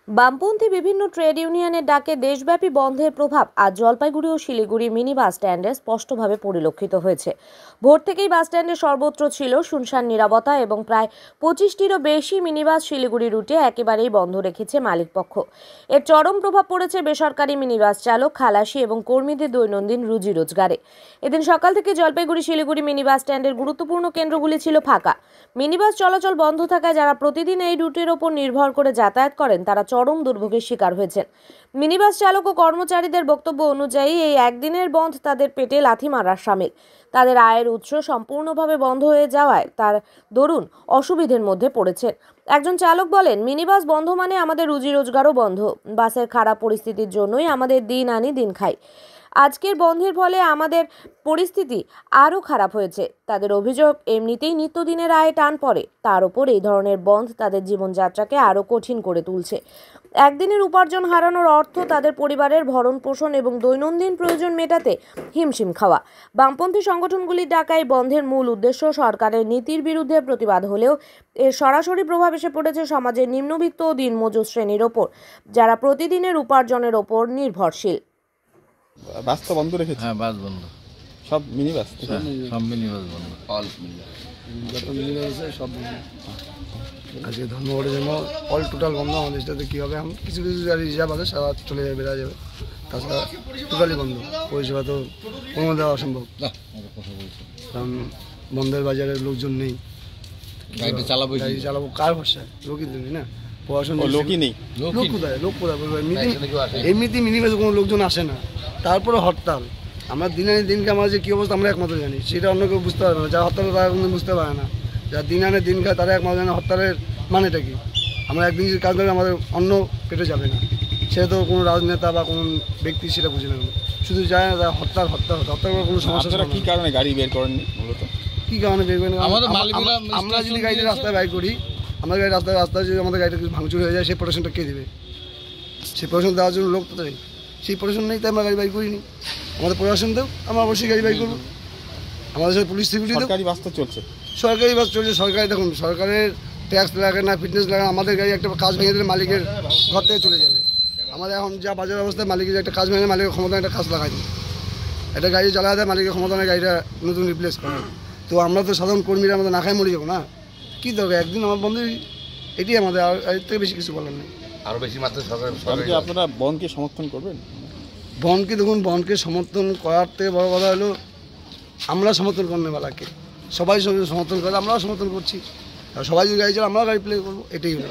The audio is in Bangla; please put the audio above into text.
বামপন্থী বিভিন্ন ট্রেড ইউনিয়নের ডাকে দেশব্যাপী বন্ধের প্রভাব আজ জলপাইগুড়ি ও শিলিগুড়ি মিনি বাস স্ট্যান্ডে স্পষ্টভাবে পরিলক্ষিত হয়েছে। ভোর থেকেই বাস স্ট্যান্ডে সর্বত্র ছিল শুনশান নীরবতা এবং প্রায় 25টিরও বেশি মিনিবাস শিলিগুড়ি রুটে একেবারেই বন্ধ রেখেছে মালিকপক্ষ। এর চরম প্রভাব পড়েছে বেসরকারি মিনিবাস চালক, খালাসি এবং কর্মীদের দৈনন্দিন রুজি রোজগারে। এদিন সকাল থেকে জলপাইগুড়ি শিলিগুড়ি মিনিবাস স্ট্যান্ডের গুরুত্বপূর্ণ কেন্দ্রগুলি ছিল ফাঁকা। মিনিবাস চলাচল বন্ধ থাকায় যারা প্রতিদিন এই রুটের ওপর নির্ভর করে যাতায়াত করেন তারা চরম দুর্ভোগের শিকার হয়েছেন। মিনিবাস চালক ও কর্মচারীদের বক্তব্য অনুযায়ী এই একদিনের বন্ধ তাদের পেটে লাথি মারার শামিল। তাদের আয়ের উৎস সম্পূর্ণভাবে বন্ধ হয়ে যাওয়ায় তার দরুন অসুবিধের মধ্যে পড়েছেন। একজন চালক বলেন, মিনিবাস বন্ধ মানে আমাদের রুজি রোজগারও বন্ধ। বাসের খারাপ পরিস্থিতির জন্যই আমাদের দিন আনি দিন খাই। আজকের বন্ধের ফলে আমাদের পরিস্থিতি আরও খারাপ হয়েছে। তাদের অভিযোগ, এমনিতেই নিত্যদিনের আয়ে টান পড়ে, তার উপর এই ধরনের বন্ধ তাদের জীবনযাত্রাকে আরও কঠিন করে তুলছে। একদিনের উপার্জন হারানোর অর্থ তাদের পরিবারের ভরণ পোষণ এবং দৈনন্দিন প্রয়োজন মেটাতে হিমশিম খাওয়া। বামপন্থী সংগঠনগুলির ডাকায় বন্ধের মূল উদ্দেশ্য সরকারের নীতির বিরুদ্ধে প্রতিবাদ হলেও এর সরাসরি প্রভাব এসে পড়েছে সমাজের নিম্নবিত্ত ও দিনমজুর শ্রেণীর ওপর, যারা প্রতিদিনের উপার্জনের ওপর নির্ভরশীল। বাস তো বন্ধ রেখেছে? হ্যাঁ, বাস বন্ধ। সব মিনি বাস? সব মিনি বাস বন্ধ। অল মিনি যত মিনি বাস আছে সব বন্ধ। আজকে ধর্মঘটের জন্য অল টোটাল বন্ধ। আমাদের সাথে কী হবে, কিছু কিছু গাড়ি রিজার্ভ আছে, সারা চলে যাবে, বেড়া যাবে। তাছাড়া টোটালি বন্ধ। পরিষেবা তো কোনো দেওয়া অসম্ভব, কারণ বন্ধের বাজারে লোকজন নেই। গাড়ি চালাবো কার ভরসায়? লোকই তো নেই না, পড়াশোনা লোকই নেই। লোক কোথায় এমনিতেই মিনি বাসে কোনো লোকজন আসে না, তারপরে হরতাল। আমরা দিন আনে দিন খায়, আমরা যে কী অবস্থা আমরা একমাত্র জানি, সেটা অন্য কেউ বুঝতে পারে না। যারা হরতাল তারা কোনো বুঝতে পারে না, যারা দিন আনে দিন খায় তারা একমাত্র জানে হরতালের মানেটা কি। আমরা একদিন কাজ করে আমাদের অন্য পেটে যাবে না, সেটা তো কোনো রাজনেতা বা কোনো ব্যক্তি সেটা বুঝে না, শুধু যায় না হরতাল হরতাল হরতাল করে কোনো সমস্যা। কী কারণে গাড়ি বের করেননি মূলত? কী কারণে বের করেন? আমরা যদি গাড়িটা রাস্তায় বাইর করি, আমাদের গাড়ি রাস্তায় যদি আমাদের গাড়িটা কিছু ভাঙচুর হয়ে যায়, সেই প্রোটেকশনটা কে দেবে? সেই প্রোটেকশন দেওয়ার জন্য লোক তো নেই, সেই প্রোটেকশন নেই, তাই আমরা গাড়ি বাইর করিনি। আমাদের প্রশাসন দেও, আমরা অবশ্যই গাড়ি বাইর করবো। আমাদের সাথে পুলিশ সিকিউরিটি দেও। সরকারি বাস তো চলছে? সরকারি বাস চলছে। সরকারি দেখুন, সরকারের ট্যাক্স লাগে না, ফিটনেস লাগে না। আমাদের গাড়ি একটা কাজ ভেঙে দিলে মালিকের ঘর থেকে চলে যাবে। আমাদের এখন যা বাজার অবস্থায় মালিকের একটা কাজ ভেঙে মালিকের ক্ষমতা একটা কাজ লাগাই দিই, একটা গাড়ি চালাতে দেয়, মালিকের ক্ষমতা নেই গাড়িটা নতুন রিপ্লেস করে। তো আমরা তো সাধারণ কর্মীরা আমাদের না খাই মরে যাবো না? কী দরকার, একদিন আমার বন্ধু, এটাই আমাদের, আর এর থেকে বেশি কিছু বলার নেই। আরও বেশি মাত্রায় সরকার। আপনারা বনকে সমর্থন করবেন? বনকে দেখুন, বনকে সমর্থন করার থেকে বড় কথা হলো আমরা সমর্থন করলে বেলাকে সবাই সমর্থন করে, আমরাও সমর্থন করছি। আর সবাই যদি গাড়ি চালায় আমরাও গাড়ি প্লে করবো, এটাই হলো।